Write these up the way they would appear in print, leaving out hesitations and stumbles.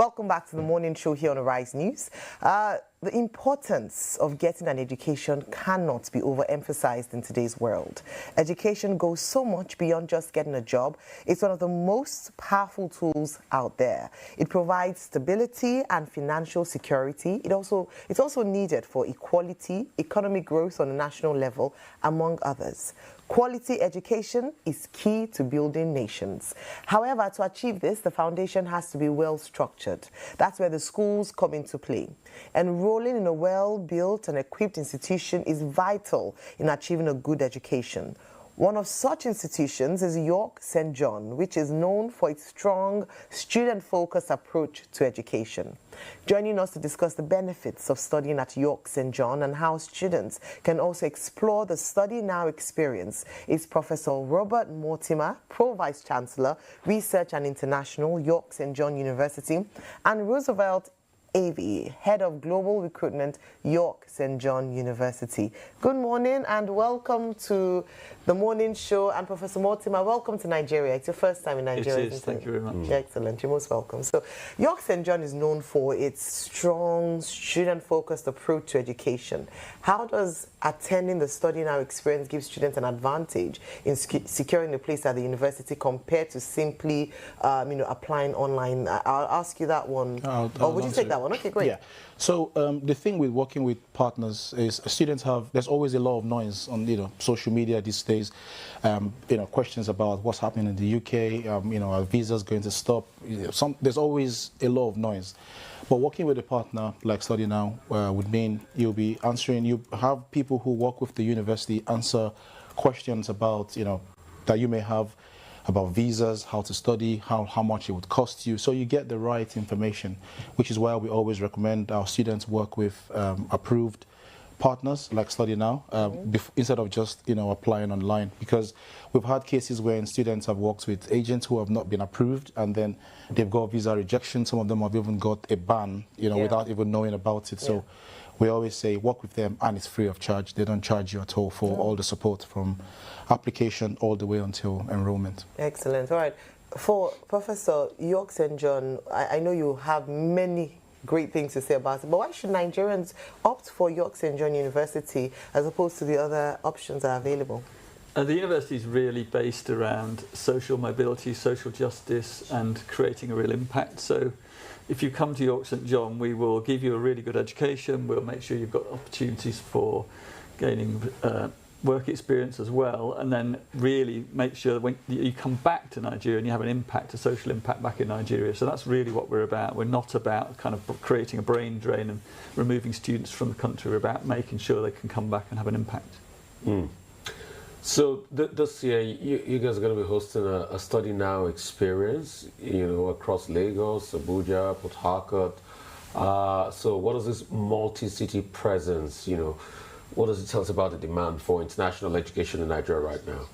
Welcome back to the morning show here on Arise News. The importance of getting an education cannot be overemphasized in today's world. Education goes so much beyond just getting a job. It's one of the most powerful tools out there. It provides stability and financial security. It's also needed for equality, economic growth on a national level, among others. Quality education is key to building nations. However, to achieve this, the foundation has to be well structured. That's where the schools come into play. Enrolling in a well-built and equipped institution is vital in achieving a good education. One of such institutions is York St. John, which is known for its strong, student-focused approach to education. Joining us to discuss the benefits of studying at York St. John and how students can also explore the Study Now experience is Professor Robert Mortimer, Pro-Vice Chancellor, Research and International, York St. John University, and Roosevelt AV, Head of Global Recruitment, York St. John University. Good morning and welcome to the morning show. And Professor Mortimer, welcome to Nigeria. It's your first time in Nigeria. It is, thank you very much. Excellent, you're most welcome. So, York St. John is known for its strong, student-focused approach to education. How does attending the Study Now experience give students an advantage in securing a place at the university compared to simply, applying online? I'll ask you that one. Or would you take that one? Okay, great. Yeah. So the thing with working with partners is students there's always a lot of noise on social media these days. Questions about what's happening in the UK. Are visas going to stop? There's always a lot of noise. But working with a partner like Study Now would mean you'll be answering. You have people who work with the university answer questions about that you may have about visas, how to study, how much it would cost you. So you get the right information, which is why we always recommend our students work with approved partners like Study Now instead of just applying online, because we've had cases where students have worked with agents who have not been approved and then they've got visa rejection. Some of them have even got a ban without even knowing about it. So we always say work with them and it's free of charge. They don't charge you at all for all the support from application all the way until enrollment. Excellent. All right. For Professor York St. John, I know you have many great things to say about it, but why should Nigerians opt for York St. John University as opposed to the other options that are available? The university is really based around social mobility, social justice and creating a real impact. So if you come to York St. John, we will give you a really good education. We'll make sure you've got opportunities for gaining work experience as well, and then really make sure that when you come back to Nigeria and you have an impact, a social impact back in Nigeria. So that's really what we're about. We're not about kind of creating a brain drain and removing students from the country. We're about making sure they can come back and have an impact. So this year, you guys are going to be hosting a Study Now experience, across Lagos, Abuja, Port Harcourt. So what is this multi-city presence, what does it tell us about the demand for international education in Nigeria right now?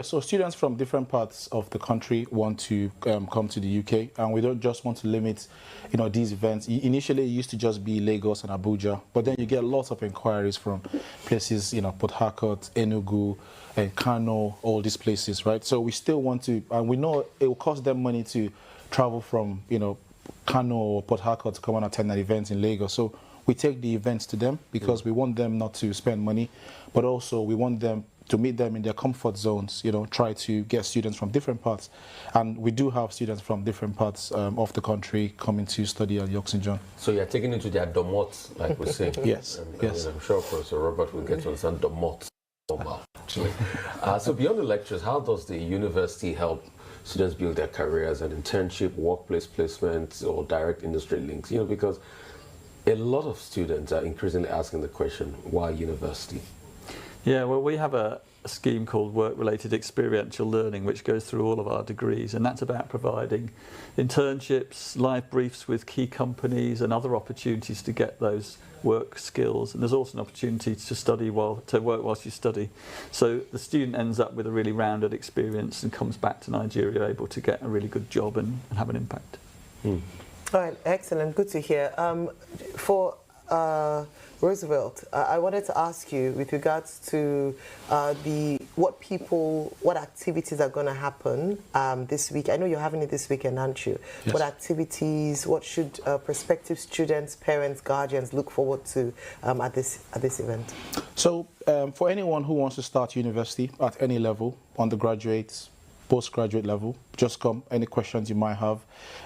So students from different parts of the country want to come to the UK, and we don't just want to limit, these events. Initially, it used to just be Lagos and Abuja, but then you get lots of inquiries from places, Port Harcourt, Enugu, and Kano, all these places, right? So we still want to, and we know it will cost them money to travel from, Kano or Port Harcourt to come and attend an event in Lagos. So we take the events to them because we want them not to spend money, but also we want them to meet them in their comfort zones, try to get students from different parts. And we do have students from different parts of the country coming to study at York St. John. So you're taking into their domots, like we say. Yes. Yes. I'm sure Professor Robert will get to understand domots actually. So beyond the lectures, how does the university help students build their careers and internship, workplace placement, or direct industry links? Because a lot of students are increasingly asking the question, why university? Yeah, well, we have a scheme called Work-Related Experiential Learning, which goes through all of our degrees, and that's about providing internships, live briefs with key companies and other opportunities to get those work skills. And there's also an opportunity to work whilst you study. So the student ends up with a really rounded experience and comes back to Nigeria able to get a really good job and have an impact. All right, excellent, good to hear. For Roosevelt, I wanted to ask you with regards to what activities are going to happen this week. I know you're having it this weekend, aren't you? Yes. What activities, what should prospective students, parents, guardians look forward to at this event? So for anyone who wants to start university at any level, undergraduates, postgraduate level, just come. Any questions you might have,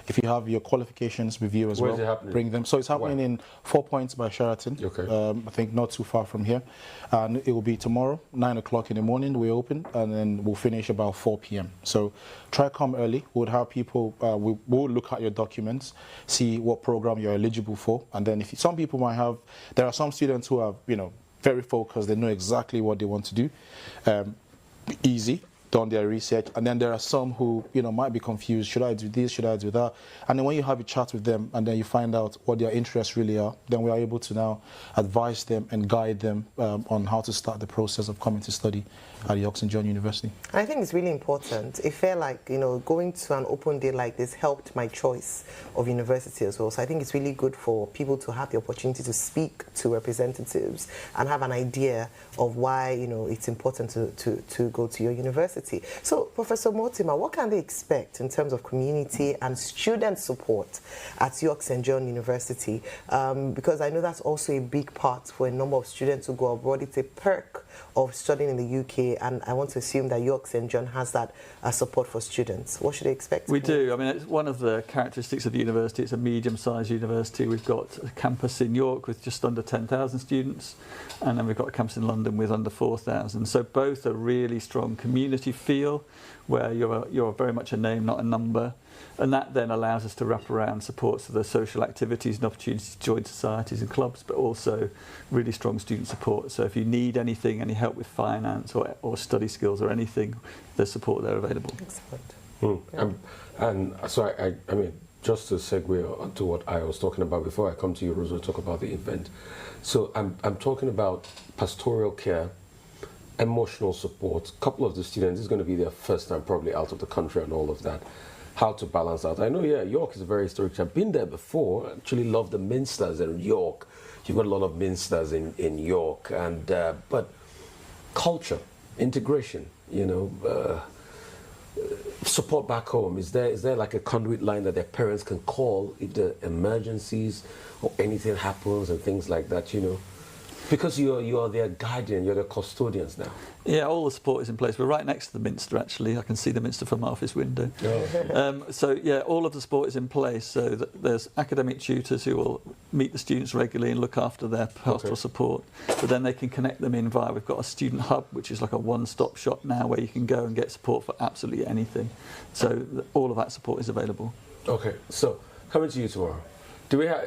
if you have your qualifications with you as Where well, is it happening? bring them. So it's happening in 4 Points by Sheraton. Okay. I think not too far from here, and it will be tomorrow 9 o'clock in the morning. We open and then we'll finish about 4 p.m. So try come early. We'll have people. We'll look at your documents, see what program you're eligible for, and then if some people might have, there are some students who are very focused. They know exactly what they want to do. Easy. Done their research, and then there are some who might be confused. Should I do this? Should I do that? And then when you have a chat with them, and then you find out what their interests really are, then we are able to now advise them and guide them on how to start the process of coming to study at the St. John University. I think it's really important. It felt like going to an open day like this helped my choice of university as well. So I think it's really good for people to have the opportunity to speak to representatives and have an idea of why it's important to go to your university. So, Professor Mortimer, what can they expect in terms of community and student support at York St. John University? Because I know that's also a big part for a number of students who go abroad. It's a perk of studying in the UK, and I want to assume that York St. John has that support for students. What should they expect? We do. I mean, it's one of the characteristics of the university. It's a medium-sized university. We've got a campus in York with just under 10,000 students, and then we've got a campus in London with under 4,000. So both are really strong community feel, where you're very much a name, not a number. And that then allows us to wrap around supports of the social activities and opportunities to join societies and clubs, but also really strong student support. So if you need anything, any help with finance or study skills or anything, there's support there available. Excellent. Yeah. And so I mean, just to segue onto what I was talking about before I come to you, Rosa, talk about the event. So I'm talking about pastoral care, emotional support. A couple of the students, this is going to be their first time probably out of the country and all of that. How to balance out. I know, York is very historic. I've been there before. Actually love the minsters in York. You've got a lot of minsters in York. And but culture, integration, support back home. Is there like a conduit line that their parents can call if there are emergencies or anything happens and things like that, Because you are their guardian, you're their custodians now. Yeah, all the support is in place. We're right next to the Minster, actually. I can see the Minster from my office window. Oh. So, yeah, all of the support is in place. So there's academic tutors who will meet the students regularly and look after their pastoral support. But then they can connect them in via, we've got a student hub, which is like a one-stop shop now where you can go and get support for absolutely anything. So all of that support is available. Okay, so coming to you tomorrow.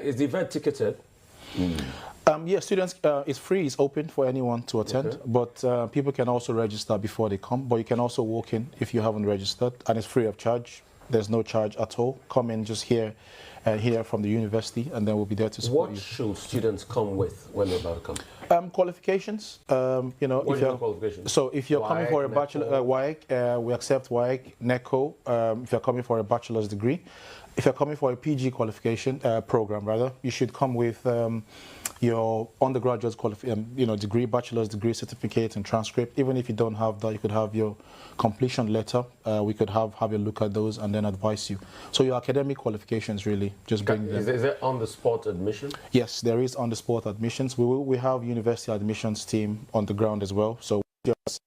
Is the event ticketed? Yeah, students, it's free, it's open for anyone to attend, but people can also register before they come, but you can also walk in if you haven't registered, and it's free of charge. There's no charge at all. Come in, just hear from the university, and then we'll be there to support you. What should students come with when they're about to come? Qualifications, What is the qualifications? So if you're coming for a bachelor, WAEC, we accept WAEC, NECO, if you're coming for a bachelor's degree. If you're coming for a PG qualification program, rather, you should come with your undergraduate degree, bachelor's degree, certificate, and transcript. Even if you don't have that, you could have your completion letter. We could have a look at those and then advise you. So your academic qualifications, really, just bring them. Is there on-the-spot admission? Yes, there is on-the-spot admissions. We have university admissions team on the ground as well. So just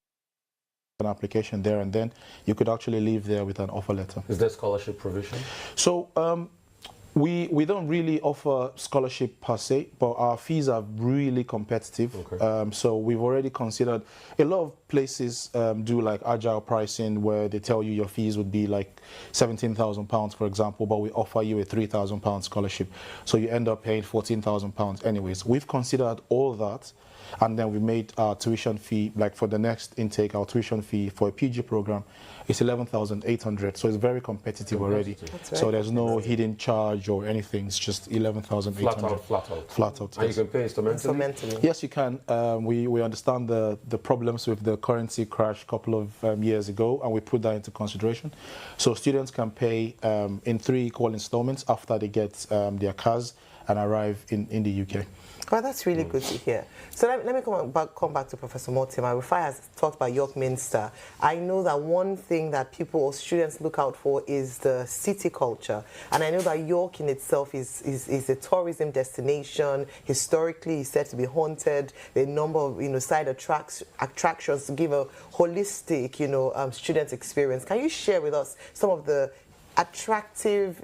an application there and then you could actually leave there with an offer letter. Is there scholarship provision? So we don't really offer scholarship per se, but our fees are really competitive. Okay. So we've already considered, a lot of places do like agile pricing where they tell you your fees would be like £17,000, for example, but we offer you a £3,000 scholarship. So you end up paying £14,000 anyways. We've considered all that, and then we made our tuition fee, like for the next intake, our tuition fee for a PG program is 11,800. So it's very competitive already. So there's no hidden charge or anything. It's just 11,800. Flat out. Flat out. And Yes. you can pay instrumentally? Yes, you can. We understand the problems with the currency crash a couple of years ago, and we put that into consideration. So students can pay in 3 equal installments after they get their CAS and arrive in the UK. Well, that's really good to hear. So let me come back to Professor Mortimer. Rufai has talked about York Minster. I know that one thing that people or students look out for is the city culture. And I know that York in itself is a tourism destination. Historically, it's said to be haunted. The number of side attractions to give a holistic student experience. Can you share with us some of the attractive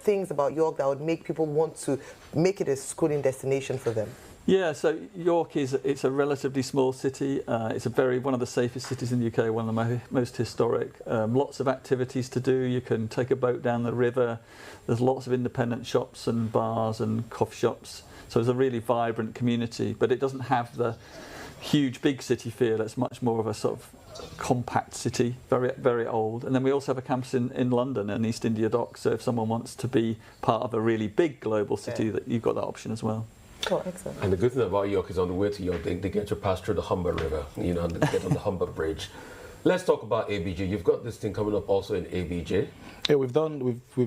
things about York that would make people want to make it a schooling destination for them? Yeah, so York it's a relatively small city. It's one of the safest cities in the UK, one of the most historic. Lots of activities to do. You can take a boat down the river. There's lots of independent shops and bars and coffee shops. So it's a really vibrant community, but it doesn't have the huge big city feel. It's much more of a sort of compact city, very, very old. And then we also have a campus in London and East India Docks, so if someone wants to be part of a really big global city, that you've got that option as well. Oh, excellent. And the good thing about York is on the way to York, they get to pass through the Humber River, and they get on the Humber Bridge. Let's talk about ABJ. You've got this thing coming up also in ABJ. Yeah, we've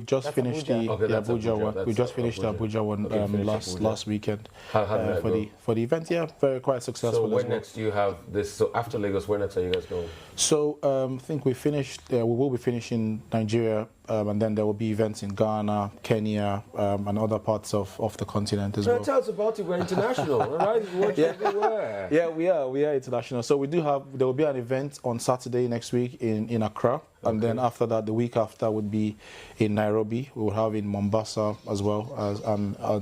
just finished Abuja. the Abuja one. We just finished the Abuja one last weekend. How did that go? For the event, yeah, quite successful. So when next do you have this? So after Lagos, where next are you guys going? So I think we finished. We will be finishing Nigeria, and then there will be events in Ghana, Kenya, and other parts of the continent as well. Tell us about it. We're international, all right? Watch everywhere. Yeah, we are international. So there will be an event on Saturday next week in Accra. And then after that, the week after would be in Nairobi. We will have in Mombasa as well as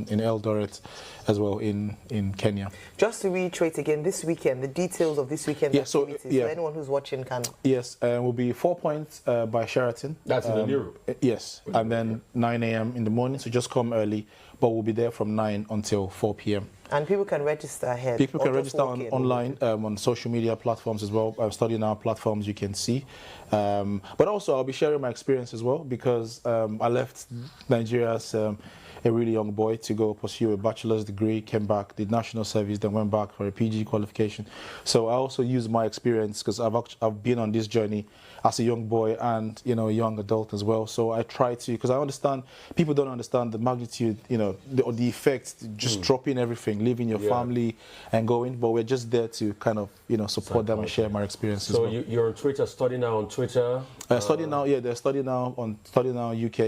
in Eldoret as well in Kenya. Just to reiterate again, this weekend, the details of this weekend's activities, so anyone who's watching can... Yes, will be 4 Points by Sheraton. That's in Europe? Yes, and then 9 a.m. in the morning, so just come early, but we'll be there from 9 until 4 p.m. And people can register ahead? People can register online on social media platforms as well. Study Now platforms you can see. But also I'll be sharing my experience as well, because I left Nigeria as a really young boy to go pursue a bachelor's degree, came back, did national service, then went back for a PG qualification. So I also use my experience, because I've been on this journey as a young boy and a young adult as well. So I try to, because I understand people don't understand the magnitude, the effect, just dropping everything, leaving your family and going. But we're just there to kind of support them and share my experience as well. So you're on Twitter, Study Now on Twitter. Study Now, yeah, they're Study Now on Study Now UK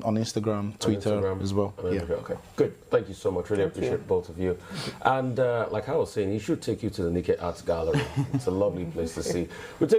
on Instagram, Twitter as well. Yeah. Okay, good. Thank you so much. Really appreciate both of you. And like I was saying, he should take you to the Nikkei Arts Gallery. It's a lovely place to see. We'll take